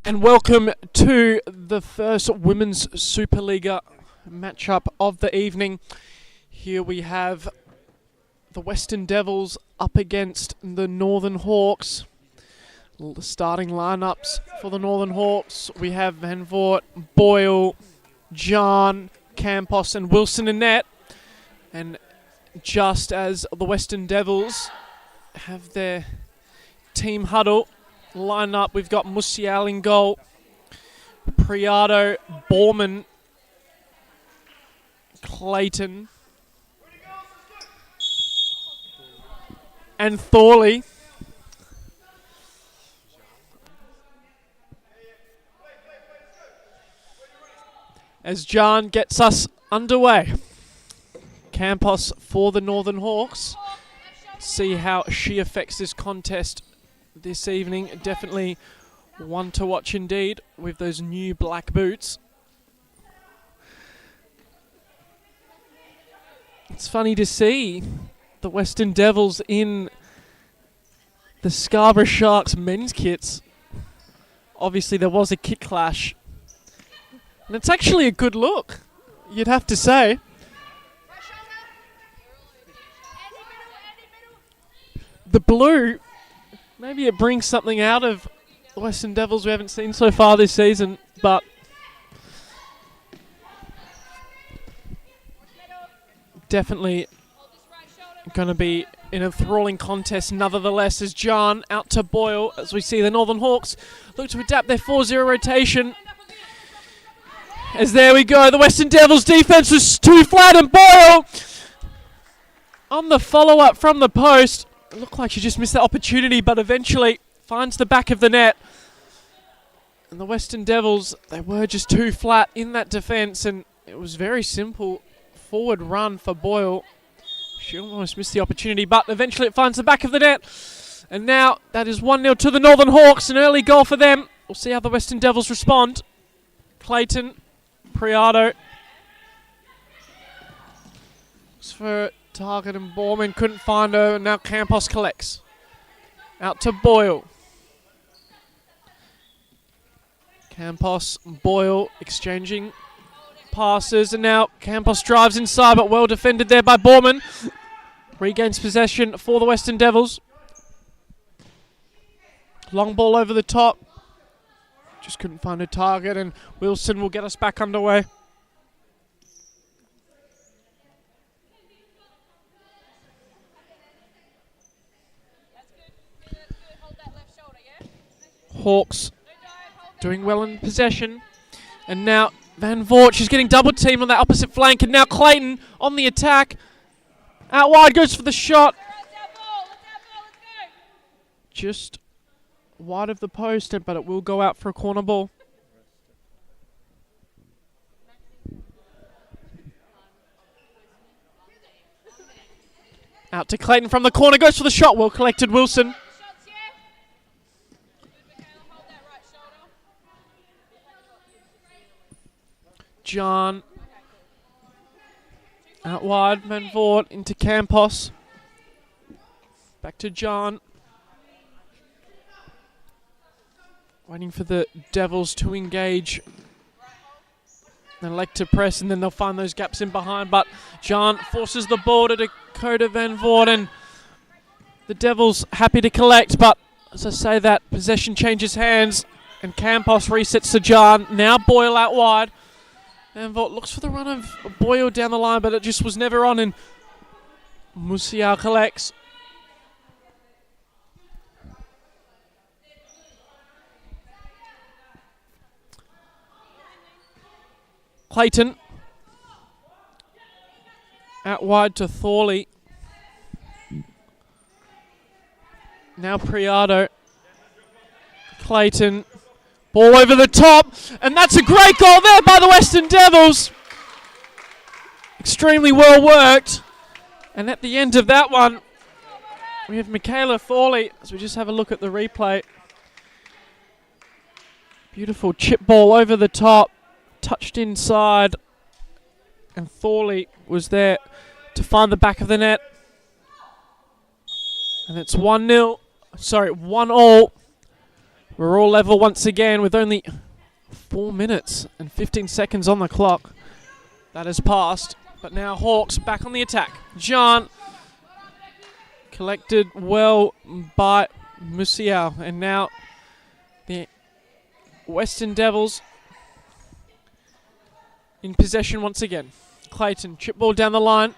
And welcome to the first Women's Supa-Liga matchup of the evening. Here we have the Western Devils up against the Northern Hawks. The starting lineups for the Northern Hawks. We have Van Voort, Boyle, John, Campos and Wilson in net. And just as the Western Devils have their team huddle line up, we've got Musial in goal, Priado, Borman, Clayton, and Thorley. As John gets us underway. Campos for the Northern Hawks. See how she affects this contest this evening. Definitely one to watch indeed with those new black boots. It's funny to see the Western Devils in the Scarborough Sharks men's kits. Obviously there was a kit clash. And it's actually a good look, you'd have to say. The blue, maybe it brings something out of the Western Devils we haven't seen so far this season, but definitely going to be an enthralling contest nevertheless, as John out to Boyle as we see the Northern Hawks look to adapt their 4-0 rotation. As there we go, the Western Devils defense was too flat and Boyle on the follow-up from the post. It looked like she just missed that opportunity, but eventually finds the back of the net. And the Western Devils, they were just too flat in that defence, and it was very simple forward run for Boyle. She almost missed the opportunity, but eventually it finds the back of the net. And now that is 1-0 to the Northern Hawks, an early goal for them. We'll see how the Western Devils respond. Clayton, Priado. Looks for target and Borman, couldn't find her, and now Campos collects. Out to Boyle. Campos, Boyle exchanging passes, and now Campos drives inside, but well defended there by Borman. Regains possession for the Western Devils. Long ball over the top. Just couldn't find a target, and Wilson will get us back underway. Hawks doing well in possession. And now Van Voort, she's getting double teamed on that opposite flank. And now Clayton on the attack. Out wide, goes for the shot. Just wide of the post, but it will go out for a corner ball. Out to Clayton from the corner, goes for the shot. Well collected, Wilson. John. Out wide, Van Voort into Campos. Back to John. Waiting for the Devils to engage. They like to press, and then they'll find those gaps in behind. But John forces the ball to Dakota Van Voort, and the Devils happy to collect. But as I say that, possession changes hands, and Campos resets to John. Now Boyle out wide. Van Voort looks for the run of Boyle down the line, but it just was never on, and Musial collects. Clayton. Out wide to Thorley. Now Priado. Clayton. Ball over the top, and that's a great goal there by the Western Devils. Extremely well worked. And at the end of that one, we have Michaela Thorley, as we just have a look at the replay. Beautiful chip ball over the top, touched inside, and Thorley was there to find the back of the net. And it's 1-0, sorry, 1-1 We're all level once again with only 4 minutes and 15 seconds on the clock. That has passed, but now Hawks back on the attack. John collected well by Musial, and now the Western Devils in possession once again. Clayton, chip ball down the line.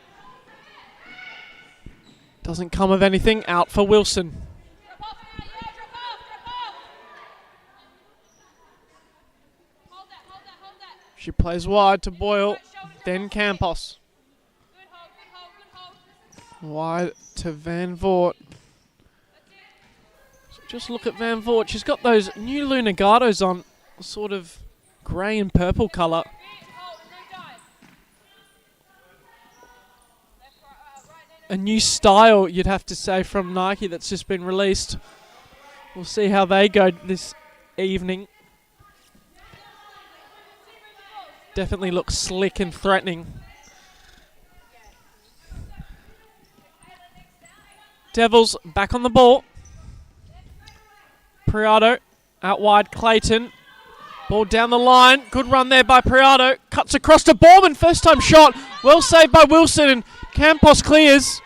Doesn't come of anything, out for Wilson. She plays wide to Boyle, then Campos. Wide to Van Voort. So just look at Van Voort. She's got those new Lunagatos on, sort of grey and purple colour. A new style, you'd have to say, from Nike that's just been released. We'll see how they go this evening. Definitely looks slick and threatening. Devils back on the ball. Priado out wide, Clayton. Ball down the line. Good run there by Priado. Cuts across to Borman. First time shot. Well saved by Wilson, and Campos clears.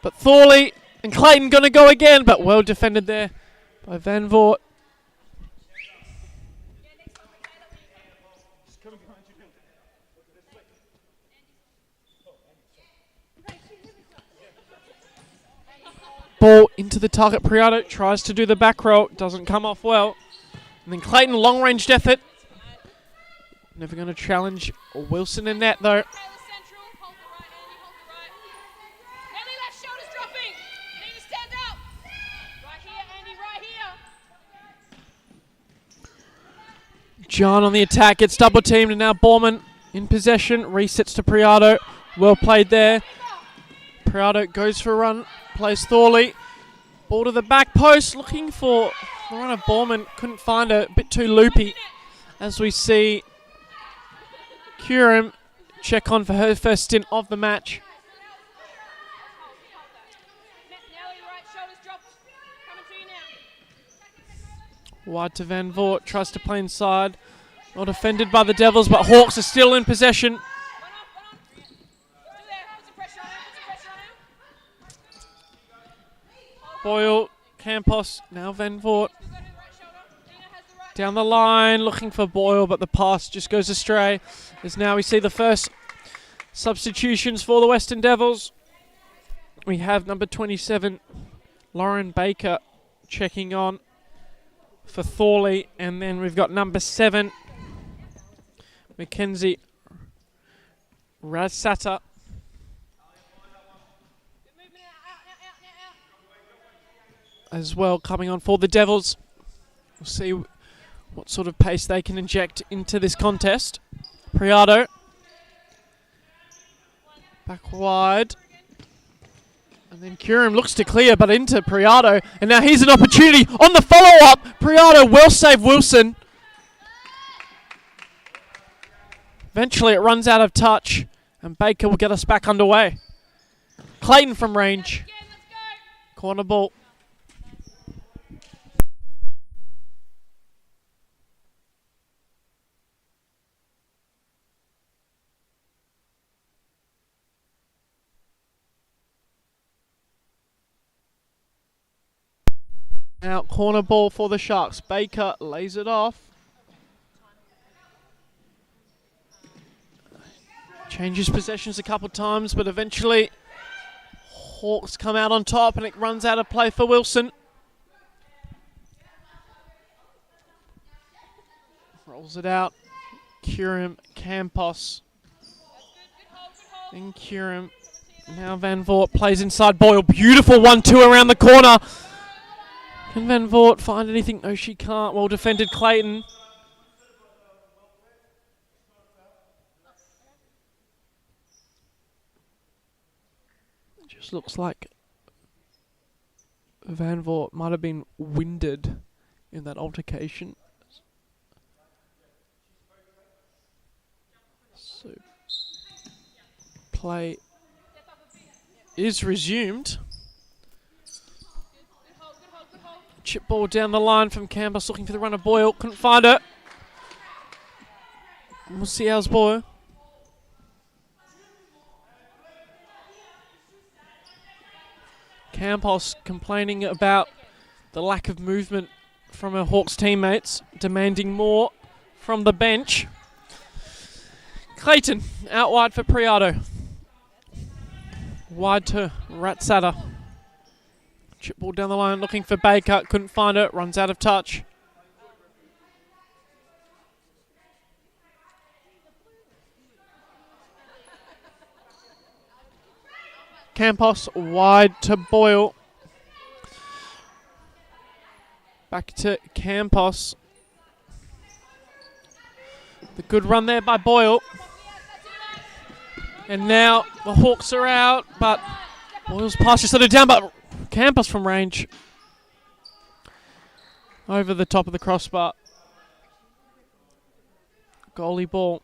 But Thorley and Clayton going to go again, but well defended there by Van Voort. Ball into the target. Priado tries to do the back row. Doesn't come off well. And then Clayton, long-ranged effort. Never going to challenge Wilson in net, though. John on the attack, gets double teamed, and now Borman in possession. Resets to Priado. Well played there. Priado goes for a run. Plays Thorley. Ball to the back post, looking for the run of Borman. Couldn't find her, a bit too loopy. As we see Curum check on for her first stint of the match. Wide to Van Voort, tries to play inside. Not defended by the Devils, but Hawks are still in possession. Boyle, Campos, now Van Voort. Down the line, looking for Boyle, but the pass just goes astray. As now we see the first substitutions for the Western Devils. We have number 27, Lauren Baker, checking on for Thorley, and then we've got number 7, Mackenzie Razsata. As well, coming on for the Devils. We'll see what sort of pace they can inject into this contest. Priado. Back wide. And then Curum looks to clear, but into Priado. And now here's an opportunity on the follow-up. Priado well saved Wilson. Eventually it runs out of touch, and Baker will get us back underway. Clayton from range. Corner ball. Now corner ball for the Sharks. Baker lays it off. Changes possessions a couple times, but eventually Hawks come out on top, and it runs out of play for Wilson. Rolls it out. Curum, Campos. Then Curum. Now Van Voort plays inside Boyle. Beautiful 1-2 around the corner. Can Van Voort find anything? No, she can't. Well defended, Clayton. It just looks like Van Voort might have been winded in that altercation. So, play is resumed. Chip ball down the line from Campos, looking for the run of Boyle. Couldn't find it. We'll see how's Boyle. Campos complaining about the lack of movement from her Hawks teammates, demanding more from the bench. Clayton out wide for Priado. Wide to Ratsada. Chip ball down the line, looking for Baker. Couldn't find it. Runs out of touch. Campos wide to Boyle. Back to Campos. The good run there by Boyle. And now the Hawks are out, but Boyle's pass just let it down, but Campos from range. Over the top of the crossbar. Goalie ball.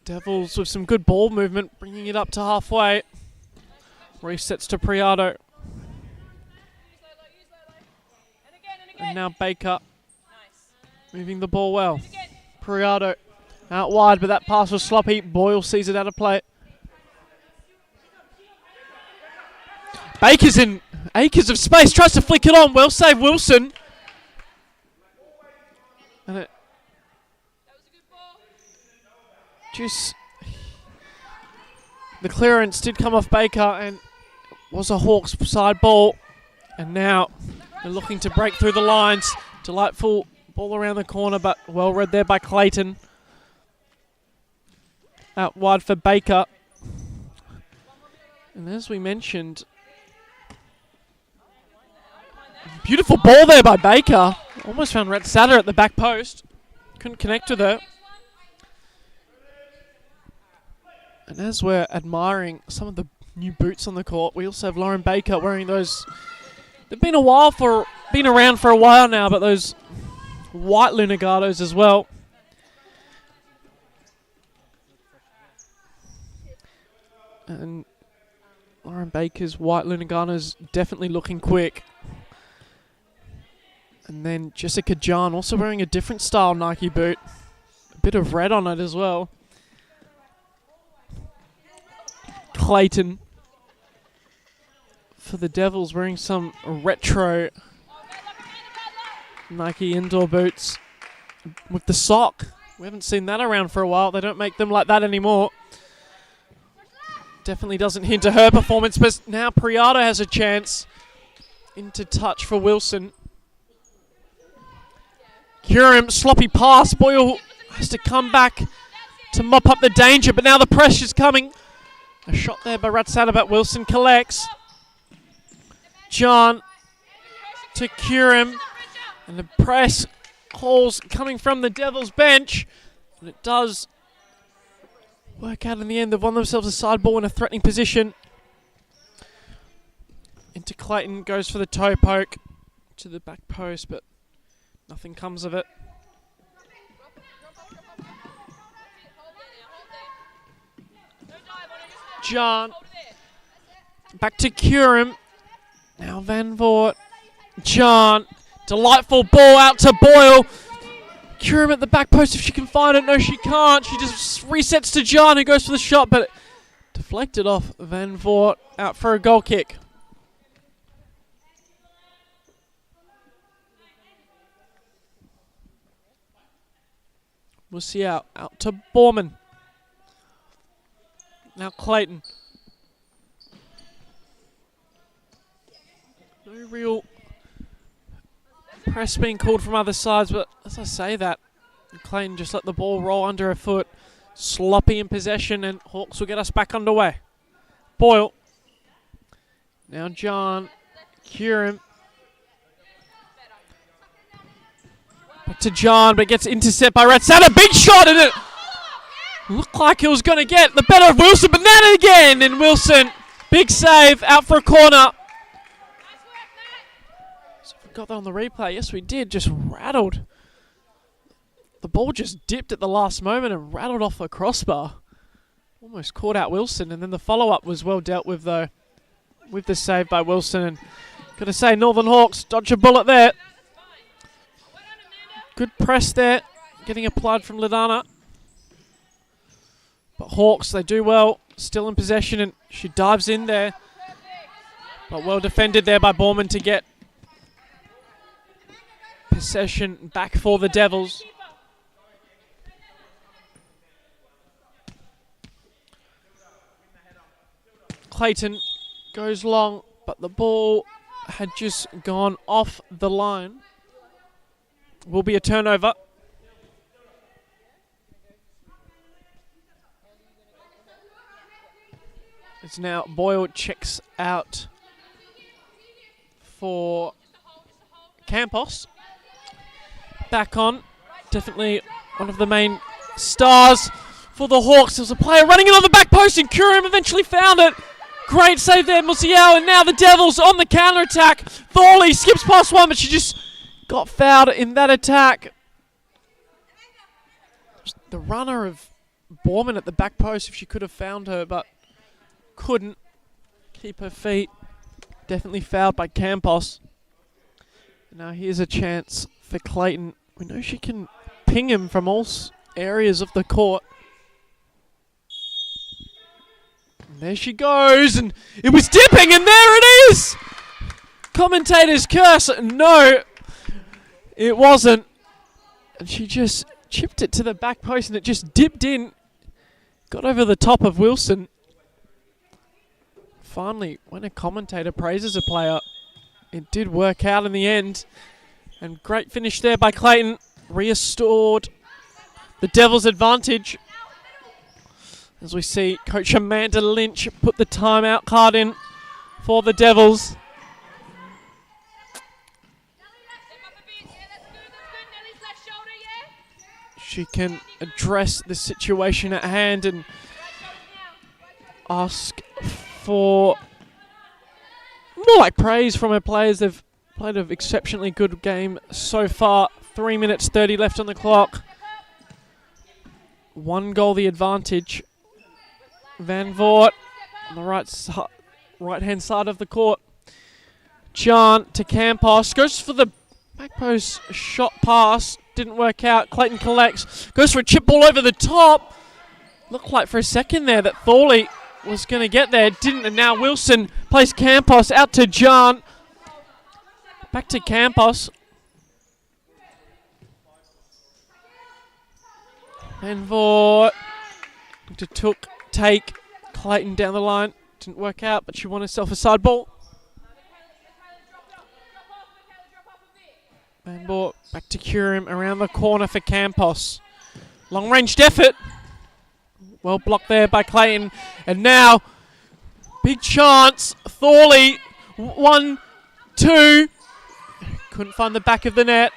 Devils with some good ball movement, bringing it up to halfway. Resets to Priado. And now Baker. Moving the ball well. Priado out wide, but that pass was sloppy. Boyle sees it out of play. Baker's in acres of space, tries to flick it on. Well saved, Wilson. And it just, the clearance did come off Baker and was a Hawks side ball. And now they're looking to break through the lines. Delightful ball around the corner, but well read there by Clayton. Out wide for Baker. And as we mentioned, beautiful ball there by Baker. Almost found Ratsada at the back post. Couldn't connect with her. And as we're admiring some of the new boots on the court, we also have Lauren Baker wearing those. They've been around for a while now, but those white Lunagados as well. And Lauren Baker's white Lunagado's definitely looking quick. And then Jessica John also wearing a different style Nike boot. A bit of red on it as well. Clayton for the Devils wearing some retro Nike indoor boots with the sock. We haven't seen that around for a while. They don't make them like that anymore. Definitely doesn't hinder her performance, but now Priado has a chance. Into touch for Wilson. Curum, sloppy pass. Boyle has to come back to mop up the danger, but now the pressure's coming. A shot there by Ratsada, but Wilson collects. John to Curum. And the press calls coming from the Devils bench. And it does work out in the end. They've won themselves a side ball in a threatening position. Into Clayton, goes for the toe poke to the back post, but nothing comes of it. John. Back to Curum. Now Van Voort. John. Delightful ball out to Boyle. Curum at the back post if she can find it. No, she can't. She just resets to John, who goes for the shot, but it deflected off Van Voort. Out for a goal kick. We'll see out to Borman. Now Clayton. No real press being called from other sides, but as I say that, Clayton just let the ball roll under her foot. Sloppy in possession, and Hawks will get us back underway. Boyle. Now John. Curum. Back to John, but gets intercepted by Ratsada. Big shot, and it looked like it was going to get the better of Wilson, but not again. And Wilson, big save, out for a corner. got that on the replay. Yes, we did. Just rattled. The ball just dipped at the last moment and rattled off the crossbar. Almost caught out Wilson, and then the follow-up was well dealt with, though, with the save by Wilson. And got to say, Northern Hawks dodge a bullet there. Good press there, getting applied from Ladana. But Hawks, they do well, still in possession, and she dives in there. But well defended there by Borman to get possession back for the Devils. Clayton goes long, but the ball had just gone off the line. Will be a turnover. It's now Boyle checks out for Campos. Back on. Definitely one of the main stars for the Hawks. There's a player running in on the back post, and Curium eventually found it. Great save there, Musial, and now the Devils on the counter-attack. Thorley skips past one, but she just got fouled in that attack. The runner of Borman at the back post, if she could have found her, but couldn't keep her feet. Definitely fouled by Campos. Now here's a chance for Clayton. We know she can ping him from all areas of the court. And there she goes, and it was dipping, and there it is! Commentator's curse. No, it wasn't. And she just chipped it to the back post, and it just dipped in. Got over the top of Wilson. Finally, when a commentator praises a player, it did work out in the end. And great finish there by Clayton. Restored the Devils' advantage. As we see Coach Amanda Lynch put the timeout card in for the Devils. She can address the situation at hand and ask for more like praise from her players. They've played an exceptionally good game so far. 3 minutes 30 left on the clock. 1 goal the advantage. Van Voort on the right-hand side of the court. John to Campos. Goes for the back post shot pass. Didn't work out. Clayton collects. Goes for a chip ball over the top. Looked like for a second there that Thorley was going to get there. Didn't. And now Wilson plays Campos out to John. Back to Campos. Van Voort. Took take Clayton down the line. Didn't work out, but she won herself a side ball. Van Voort back to Curium around the corner for Campos. Long ranged effort. Well blocked there by Clayton. And now, big chance. Thorley, 1, 2. Couldn't find the back of the net.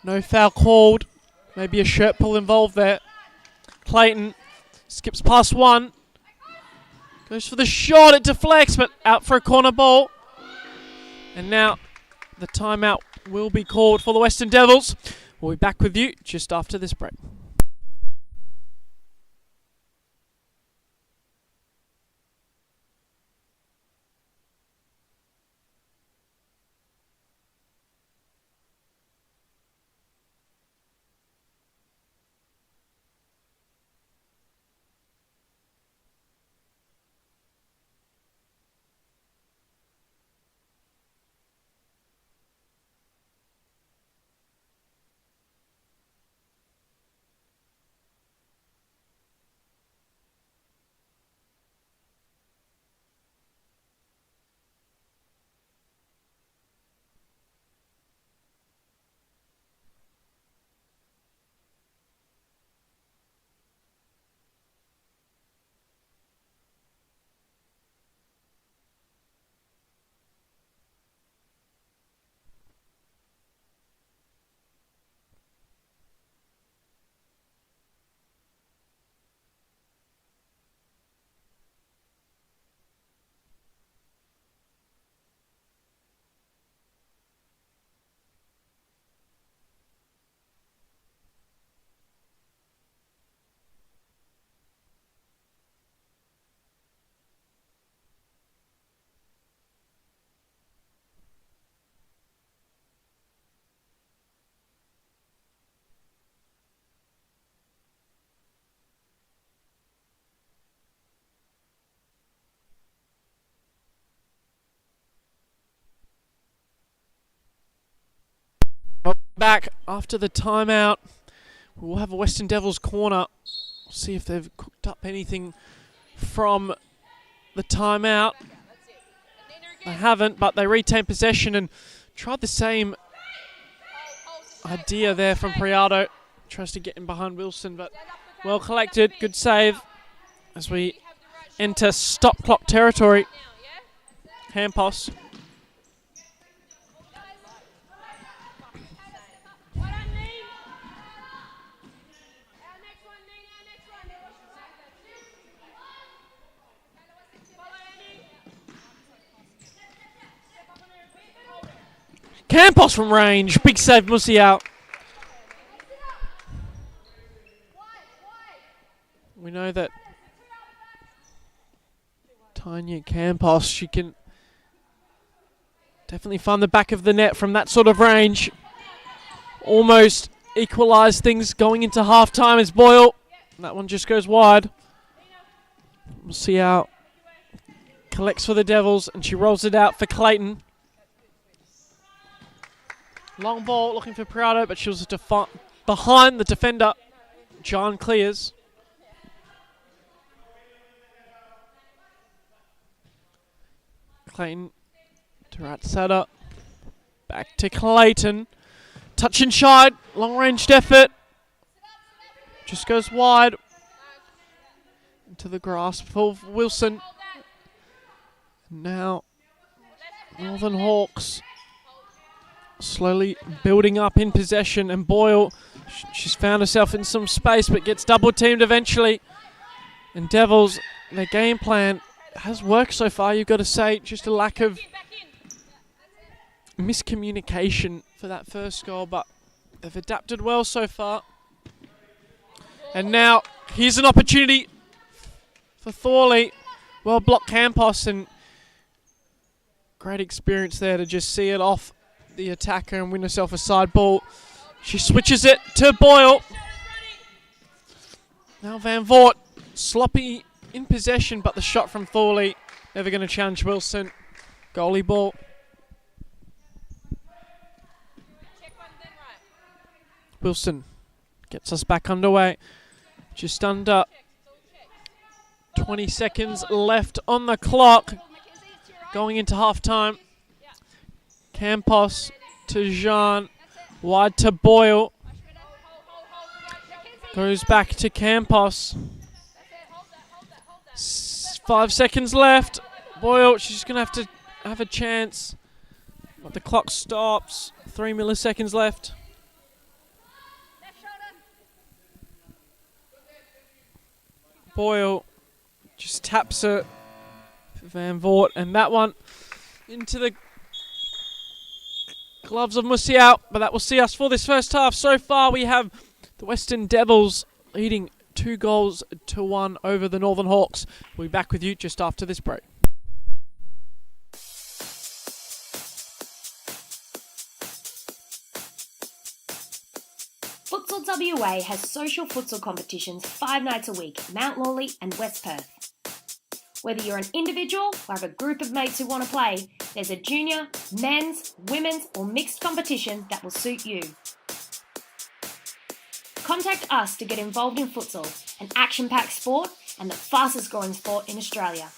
No foul called. Maybe a shirt pull involved there. Clayton skips past one. Goes for the shot. It deflects, but out for a corner ball. And now the timeout will be called for the Western Devils. We'll be back with you just after this break. back after the timeout. We'll have a Western Devils corner. See if they've cooked up anything from the timeout. They haven't, but they retain possession and tried the same idea there from Priado. Tries to get in behind Wilson, but well collected. Good save as we enter stop clock territory. Campos. Campos from range. Big save, Musi out. We know that Tanya Campos, she can definitely find the back of the net from that sort of range. Almost equalise things going into half-time as Boyle. That one just goes wide. We'll see how collects for the Devils, and she rolls it out for Clayton. Long ball looking for Prado, but she was behind the defender. John clears. Clayton to Ratsada. Back to Clayton. Touch and shine. Long-ranged effort. Just goes wide. Into the grasp for Wilson. Now, Northern Hawks slowly building up in possession, and Boyle, she's found herself in some space but gets double teamed eventually. And Devils, their game plan has worked so far, you've got to say. Just a lack of miscommunication for that first goal, but they've adapted well so far. And now here's an opportunity for Thorley. Well blocked Campos, and great experience there to just see it off the attacker and win herself a side ball. She switches it to Boyle. Now Van Voort, sloppy in possession, but the shot from Thorley never going to challenge Wilson. Goalie ball. Wilson gets us back underway. Just under 20 seconds left on the clock. Going into half-time. Campos to Jean. Wide to Boyle. Goes back to Campos. 5 seconds left. Boyle, she's going to have a chance. But the clock stops. 3 milliseconds left. Boyle just taps it for Van Voort, and that one into the gloves of Musiau, but that will see us for this first half. So far we have the Western Devils leading 2-1 over the Northern Hawks. We'll be back with you just after this break. Futsal WA has social futsal competitions 5 nights a week, Mount Lawley and West Perth. Whether you're an individual or have a group of mates who want to play, there's a junior, men's, women's or mixed competition that will suit you. Contact us to get involved in futsal, an action-packed sport and the fastest growing sport in Australia.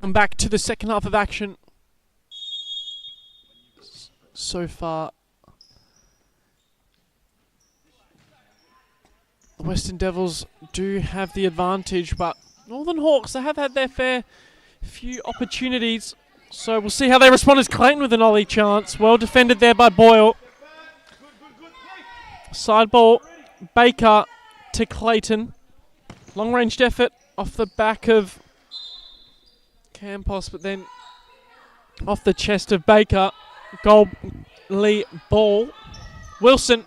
And back to the second half of action. So far, the Western Devils do have the advantage, but Northern Hawks, they have had their fair few opportunities. So we'll see how they respond as Clayton with an ollie chance. Well defended there by Boyle. Side ball, Baker to Clayton. Long-ranged effort off the back of Campos, but then off the chest of Baker. Goal-Lee ball. Wilson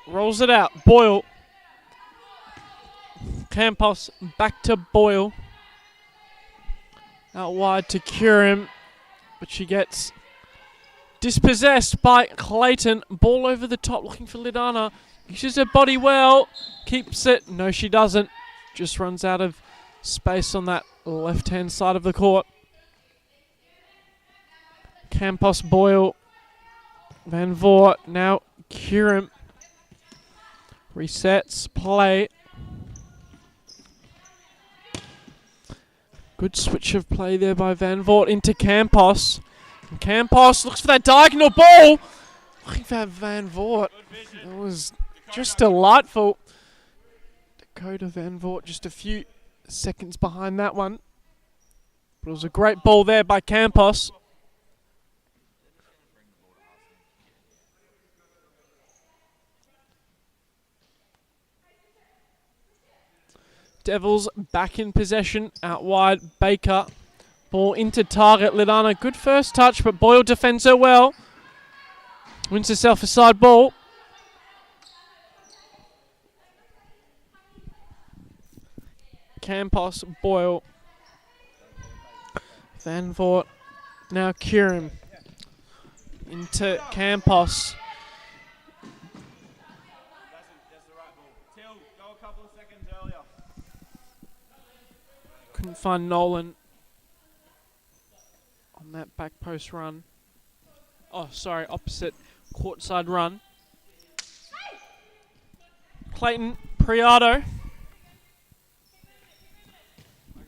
rolls it out. Boyle. Campos back to Boyle. Out wide to Curran, but she gets dispossessed by Clayton. Ball over the top, looking for Lidana. Uses her body well. Keeps it. No, she doesn't. Just runs out of space on that left-hand side of the court. Campos, Boyle, Van Voort, now Curran. Resets, play. Good switch of play there by Van Voort into Campos. And Campos looks for that diagonal ball. Looking for Van Voort. It was just delightful. Dakota Van Voort just a few seconds behind that one. But it was a great ball there by Campos. Devils back in possession, out wide, Baker. Ball into target, Lidana. Good first touch, but Boyle defends her well. Wins herself a side ball. Campos, Boyle. Van Voort. Now Curran. Into Campos. Couldn't find Nolan on that back post run. Oh, sorry, opposite courtside run. Clayton, Priado.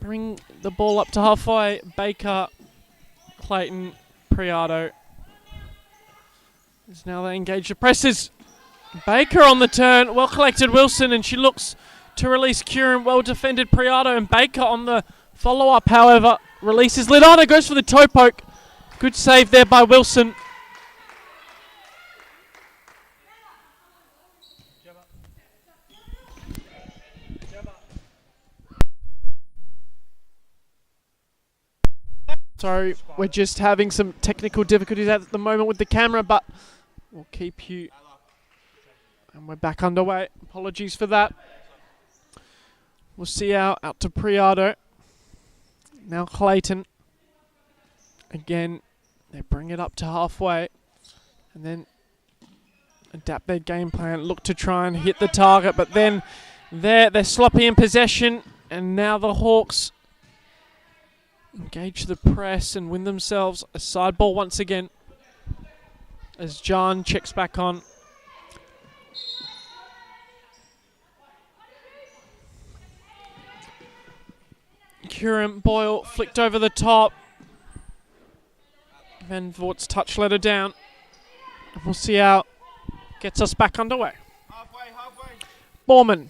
Bring the ball up to halfway. Baker, Clayton, Priado. As now they engage the presses. Baker on the turn. Well collected Wilson, and she looks to release Curran. Well defended Priado, and Baker on the follow-up, however, releases Lidana, goes for the toe poke. Good save there by Wilson. Sorry, we're just having some technical difficulties at the moment with the camera, but we'll keep you. And we're back underway. Apologies for that. We'll see out to Priado. Now Clayton. Again, they bring it up to halfway. And then adapt their game plan. Look to try and hit the target. But then they're sloppy in possession. And now the Hawks engage the press and win themselves a side ball once again. As John checks back on. Curran, Boyle flicked over the top. Van Voort's touch let her down. We'll see how gets us back underway. Halfway. Borman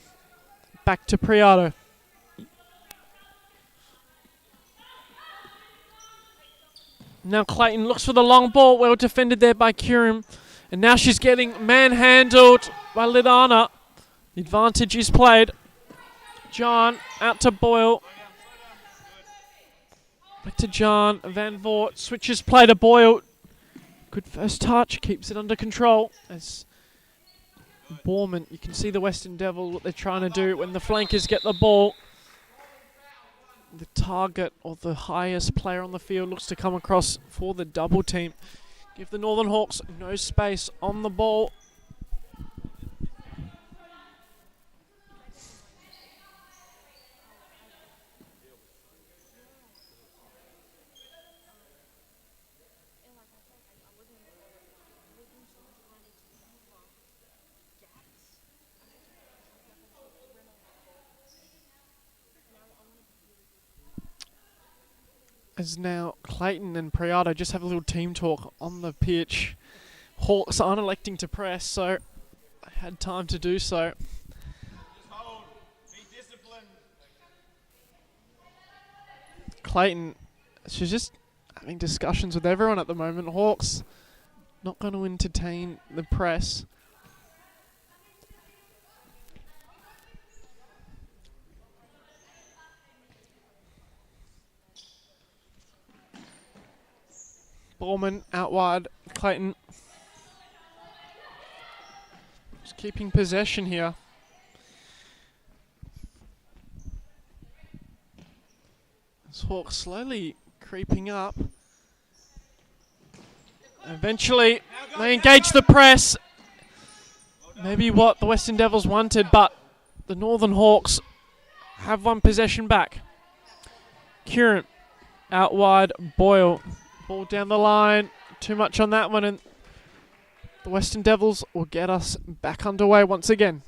back to Priado. Now Clayton looks for the long ball. Well defended there by Curran. And now she's getting manhandled by Lidana. The advantage is played. John out to Boyle. Back to John. Van Voort switches play to Boyle. Good first touch. Keeps it under control. As Borman, you can see the Western Devil, what they're trying to do when the flankers get the ball. The target or the highest player on the field looks to come across for the double team. Give the Northern Hawks no space on the ball. as now Clayton and Priado just have a little team talk on the pitch. Hawks aren't electing to press, so I had time to do so. Clayton, she's just having discussions with everyone at the moment. Hawks not going to entertain the press. Ballman out wide. Clayton just keeping possession here. As Hawks slowly creeping up. Eventually, they engage the press. Maybe what the Western Devils wanted, but the Northern Hawks have one possession back. Curran out wide. Boyle. Ball down the line. Too much on that one, and the Western Devils will get us back underway once again.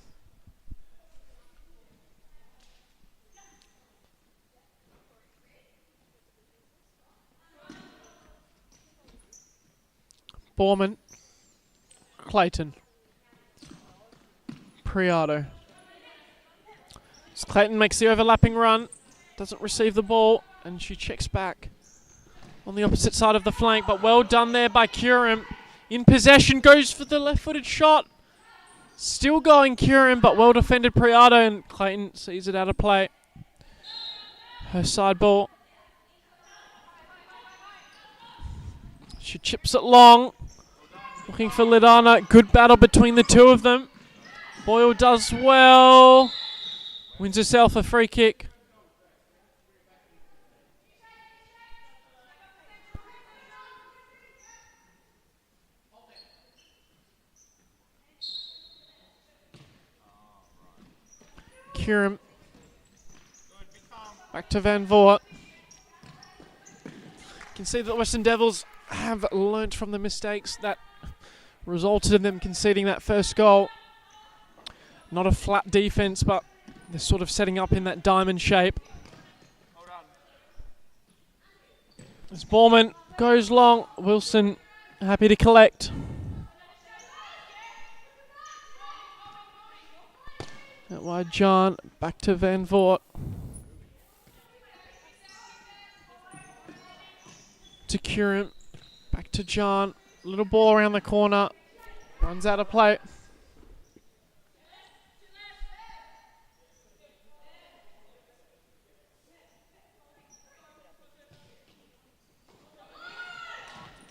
Borman. Clayton. Priado. As Clayton makes the overlapping run. Doesn't receive the ball, and she checks back on the opposite side of the flank, but well done there by Curran. In possession, goes for the left-footed shot. Still going Curran, but well defended Priado, and Clayton sees it out of play. Her side ball. She chips it long. Looking for Lidana. Good battle between the two of them. Boyle does well. Wins herself a free kick. Curran. Back to Van Voort. You can see that the Western Devils have learnt from the mistakes that resulted in them conceding that first goal. Not a flat defense, but they're sort of setting up in that diamond shape. As Borman goes long, Wilson happy to collect. Out wide, John. Back to Van Voort. To Curran. Back to John. Little ball around the corner. Runs out of play.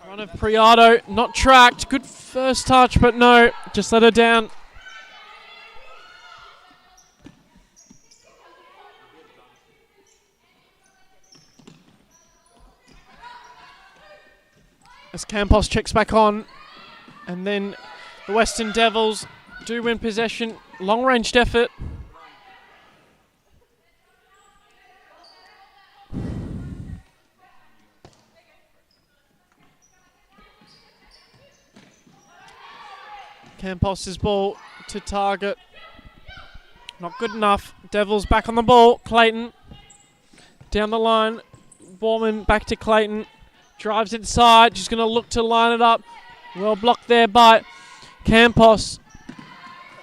Run of Priado. Not tracked. Good first touch, but no. Just let her down. As Campos checks back on, and then the Western Devils do win possession. Long-ranged effort. Campos' ball to target. Not good enough. Devils back on the ball. Clayton down the line. Borman back to Clayton. Drives inside. She's going to look to line it up. Well blocked there by Campos.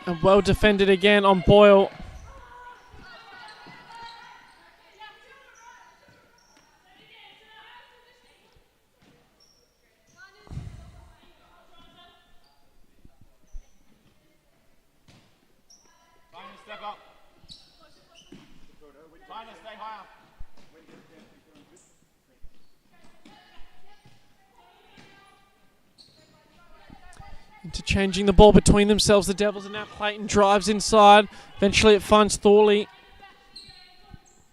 And well defended again on Boyle. Step up. Trying to stay higher. Interchanging the ball between themselves, the Devils, and now Clayton drives inside. Eventually it finds Thorley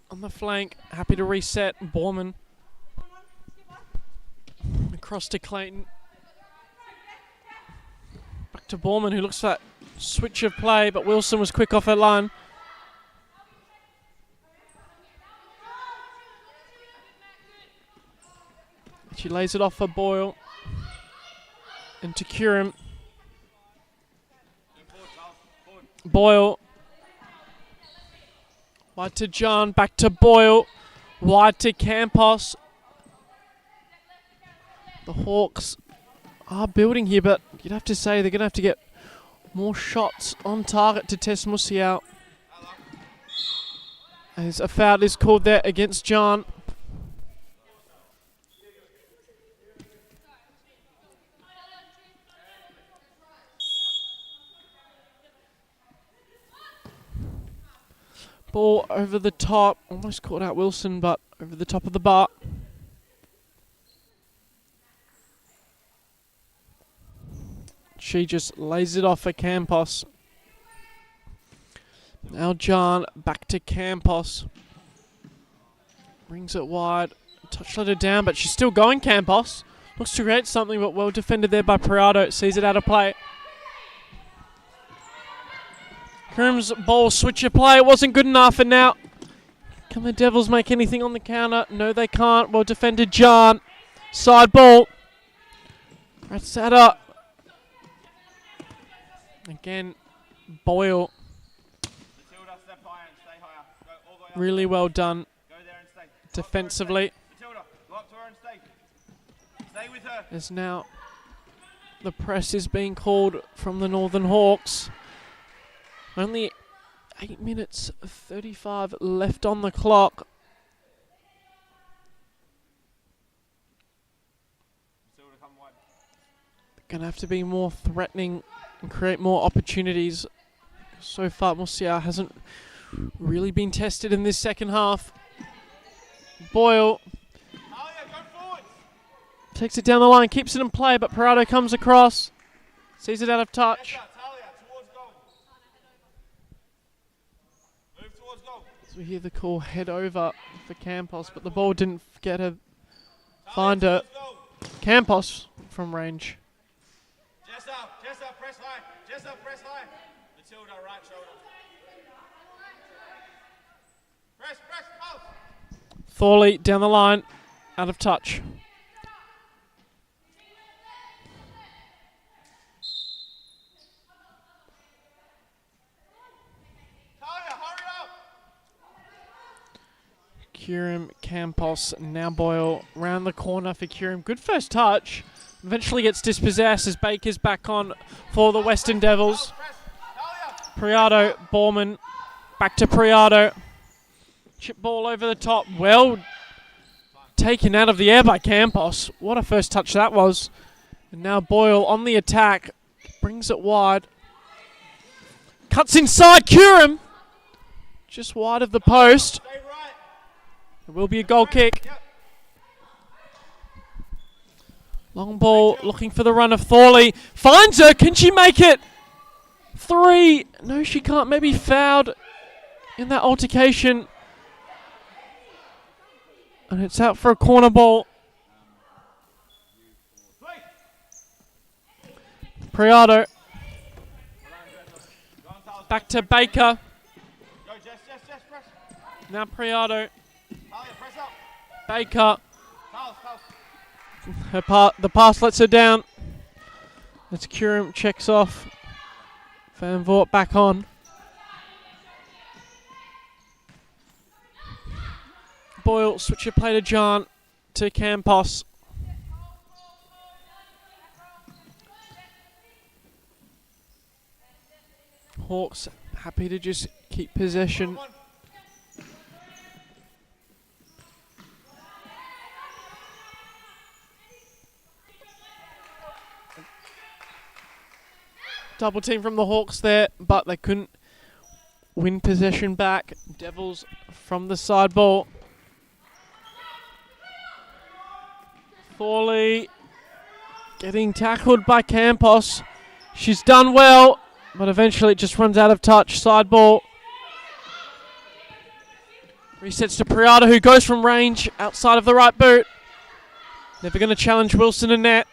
on the flank. Happy to reset. Borman across to Clayton. Back to Borman, who looks for that switch of play, but Wilson was quick off her line. She lays it off for Boyle. And to Curran. Boyle. Wide to John. Back to Boyle. Wide to Campos. The Hawks are building here, but you'd have to say they're going to have to get more shots on target to test Musial. As a foul is called there against John. Ball over the top. Almost caught out Wilson, but over the top of the bar. She just lays it off for Campos. Now John back to Campos. Brings it wide. Touch letter down, but she's still going, Campos. Looks to create something, but well defended there by Prado. Sees it out of play. Crim's ball switcher play. It wasn't good enough, and now can the Devils make anything on the counter? No, they can't. Well defended, John. Side ball. Ratsata. Again, Boyle. Matilda, step higher and stay higher. Go all the way up. Really well done Go there and stay. defensively. Matilda, go up to her and stay. Stay with her. As now the press is being called from the Northern Hawks. Only 8 minutes 35 left on the clock. Matilda, come wide. Gonna have to be more threatening and create more opportunities. So far, Musial hasn't really been tested in this second half. Boyle Talia, go forward. takes it down the line, keeps it in play, but Parado comes across, sees it out of touch. Talia, towards goal. Move towards goal. So we hear the call head over for Campos, but the ball didn't get her, find her. Towards goal. Campos from range. Jessa, press high. Jessa, press high. Matilda, right shoulder. Press, pulse. Thorley down the line, out of touch. Talia, hurry up. Curim, Campos, now Boyle. Round the corner for Curim. Good first touch. Eventually gets dispossessed as Baker's back on for the Western Devils. Priado, Borman, back to Priado. Chip ball over the top. Well taken out of the air by Campos. What a first touch that was. And now Boyle on the attack. Brings it wide. Cuts inside, Curim. Just wide of the post. Stay right. There will be a goal kick. Yep. Long ball, looking for the run of Thorley. Finds her. Can she make it? 3. No, she can't. Maybe fouled in that altercation. And it's out for a corner ball. Priado. Back to Baker. Go, Jess, press. Now Priado. Talia, press up. Baker. Pulse. The pass lets her down. Let's Curim checks off. Van Voort back on. Boyle, switcher play to John, to Campos. Hawks happy to just keep possession. Double team from the Hawks there, but they couldn't win possession back. Devils from the side ball. Thorley getting tackled by Campos. She's done well, but eventually it just runs out of touch. Side ball. Resets to Priada, who goes from range outside of the right boot. Never going to challenge Wilson and net.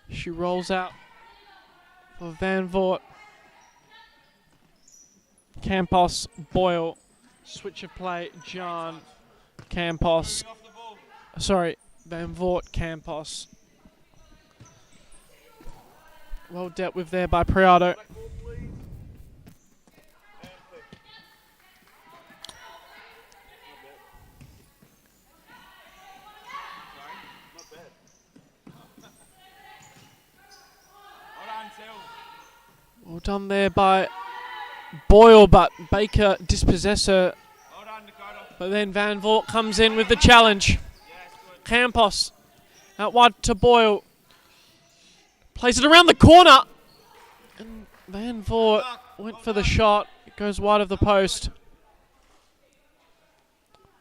She rolls out for Van Voort. Campos, Boyle, switch of play, John, Campos. Sorry, Van Voort, Campos. Well dealt with there by Priado. Well done there by Boyle, but Baker dispossessed her. Well done, Dakota. But then Van Voort comes in with the challenge. Campos out wide to Boyle. Plays it around the corner. And Van Voort went for the shot. It goes wide of the post.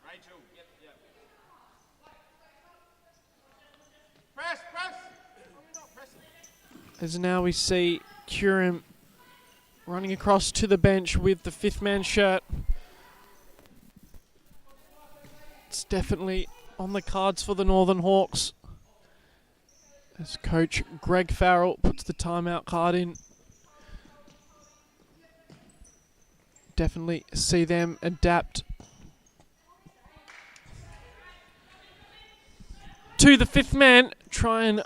Rachel. Yep. Press. Why are we not pressing? As now we see Curran running across to the bench with the fifth man shirt. It's definitely on the cards for the Northern Hawks as coach Greg Farrell puts the timeout card in. Definitely see them adapt to the fifth man, try and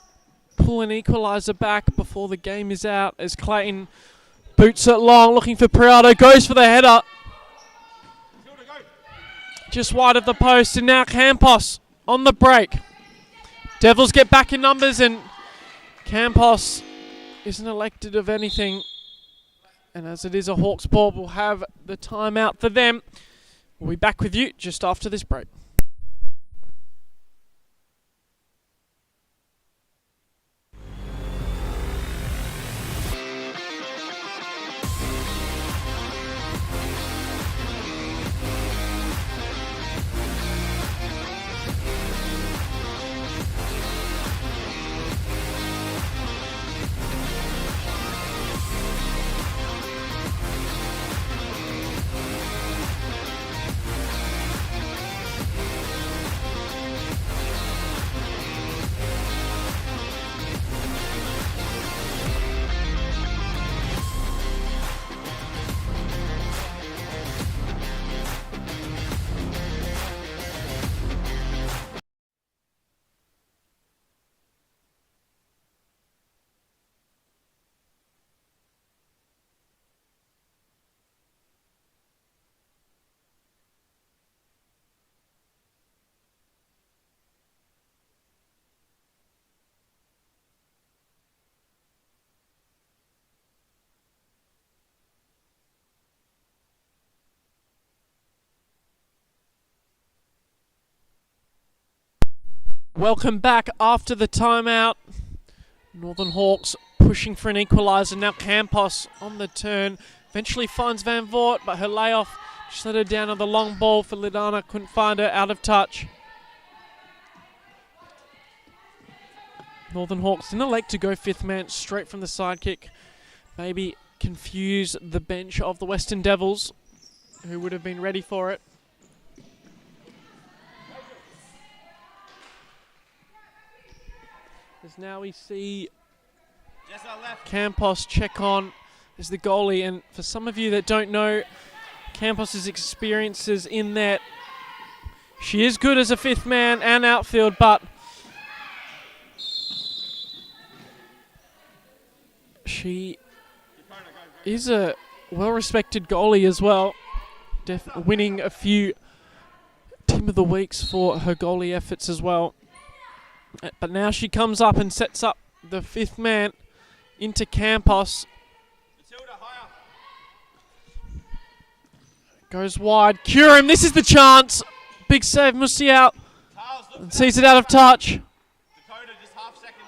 pull an equaliser back before the game is out as Clayton boots it long, looking for Prado, goes for the header. Just wide of the post, and now Campos on the break. Devils get back in numbers, and Campos isn't elected of anything. And as it is a Hawks ball, we'll have the timeout for them. We'll be back with you just after this break. Welcome back after the timeout. Northern Hawks pushing for an equaliser. Now Campos on the turn. Eventually finds Van Voort, but her layoff just let her down on the long ball for Lidana. Couldn't find her, out of touch. Northern Hawks didn't elect to go fifth man straight from the side kick. Maybe confuse the bench of the Western Devils, who would have been ready for it. As now we see Campos check on as the goalie, and for some of you that don't know Campos's experiences in that, she is good as a fifth man and outfield, but she is a well-respected goalie as well, winning a few Team of the Weeks for her goalie efforts as well. But now she comes up and sets up the fifth man into Campos. Goes wide. Curran, this is the chance. Big save, Musial. And sees it out of touch. Dakota just half second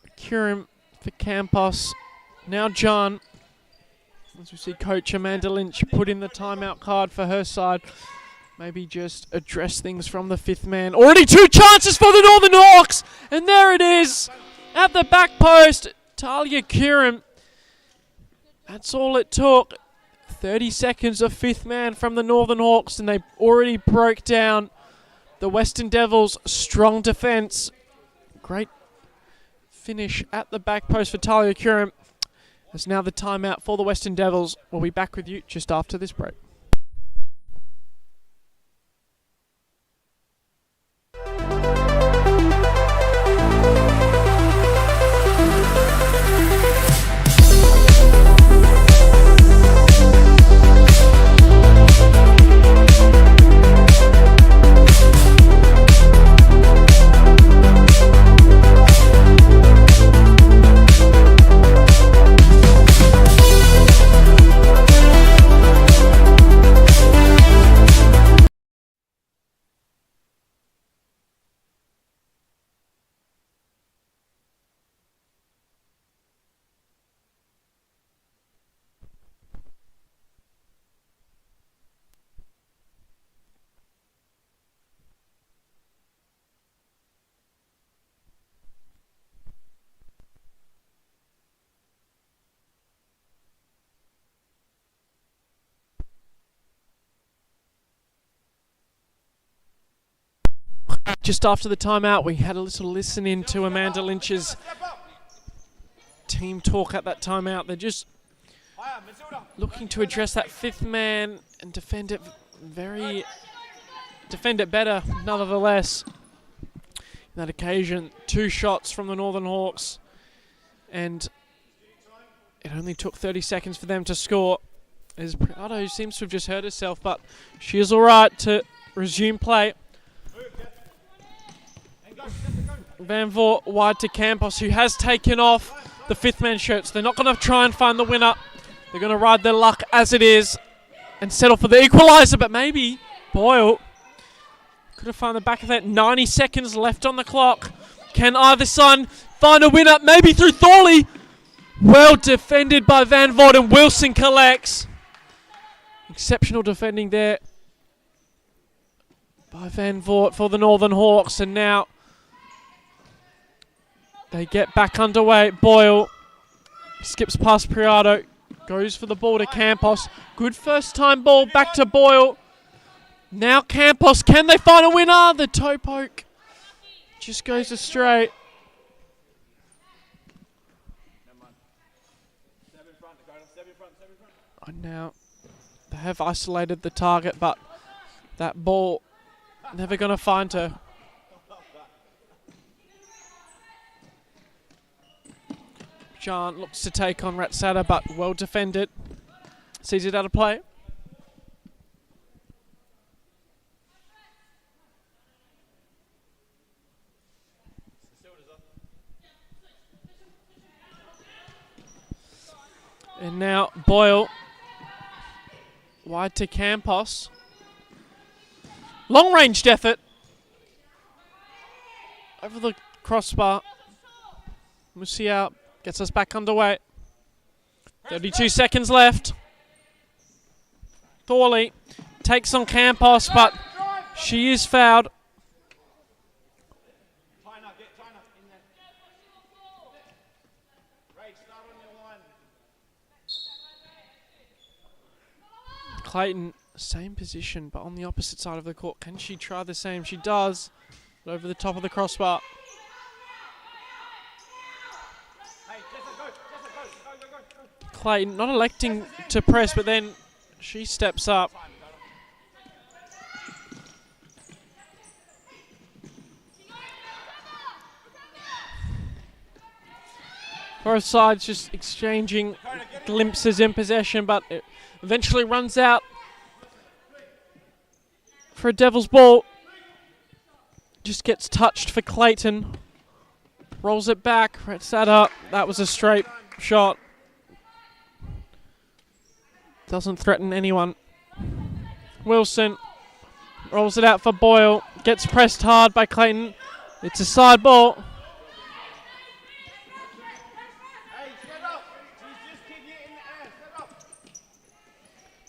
earlier. Curran for Campos. Now John. As we see coach Amanda Lynch put in the timeout card for her side. Maybe just address things from the fifth man. Already two chances for the Northern Hawks. And there it is. At the back post, Talia Curran. That's all it took. 30 seconds of fifth man from the Northern Hawks, and they already broke down the Western Devils' strong defence. Great finish at the back post for Talia Curran. It's now the timeout for the Western Devils. We'll be back with you just after this break. just after the timeout, we had a little listen in to Amanda Lynch's team talk at that timeout. They're just looking to address that fifth man and defend it better, nevertheless. On that occasion, 2 shots from the Northern Hawks, and it only took 30 seconds for them to score. As Prado seems to have just hurt herself, but she is all right to resume play. Van Voort wide to Campos, who has taken off the fifth man shirts. They're not going to try and find the winner. They're going to ride their luck as it is and settle for the equaliser, but maybe Boyle could have found the back of that. 90 seconds left on the clock. Can either side find a winner? Maybe through Thorley. Well defended by Van Voort, and Wilson collects. Exceptional defending there by Van Voort for the Northern Hawks, and now they get back underway. Boyle skips past Priado, goes for the ball to Campos. Good first time ball back to Boyle. Now Campos, can they find a winner? The toe poke just goes astray. And now they have isolated the target, but that ball never going to find her. John looks to take on Ratsada, but well defended. Sees it out of play. And now Boyle wide to Campos. Long-ranged effort over the crossbar. Musial gets us back underway. 32 seconds left. Thorley takes on Campos, but she is fouled. Clayton, same position, but on the opposite side of the court. Can she try the same? She does. But over the top of the crossbar. Clayton not electing to press, but then she steps up. Both sides just exchanging glimpses in possession, but it eventually runs out for a Devils ball. Just gets touched for Clayton. Rolls it back. Ratsada. That was a straight shot. Doesn't threaten anyone. Wilson rolls it out for Boyle. Gets pressed hard by Clayton. It's a side ball.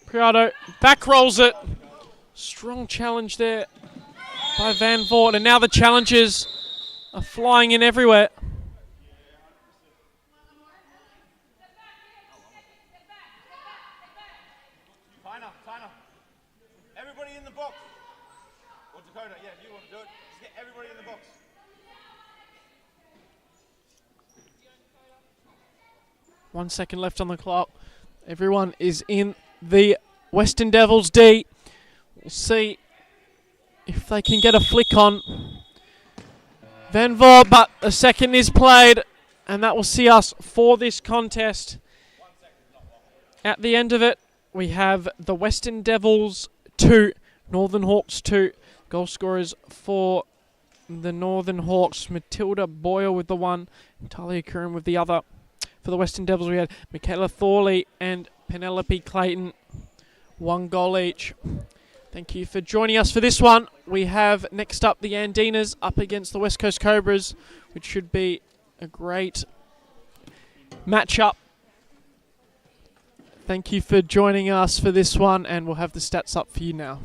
Priado back rolls it. Strong challenge there by Van Voort. And now the challenges are flying in everywhere. Everybody in the box. Or Dakota, yeah, if you want to do it. Just get everybody in the box. One second left on the clock. Everyone is in the Western Devils D. We'll see if they can get a flick on Van Voort, but a second is played, and that will see us for this contest. At the end of it, we have the Western Devils 2, Northern Hawks 2. Goal scorers for the Northern Hawks, Matilda Boyle with the one, and Talia Curran with the other. For the Western Devils, we had Michaela Thorley and Penelope Clayton, 1 goal each. Thank you for joining us for this one. We have next up the Andinas up against the West Coast Cobras, which should be a great matchup. Thank you for joining us for this one, and we'll have the stats up for you now.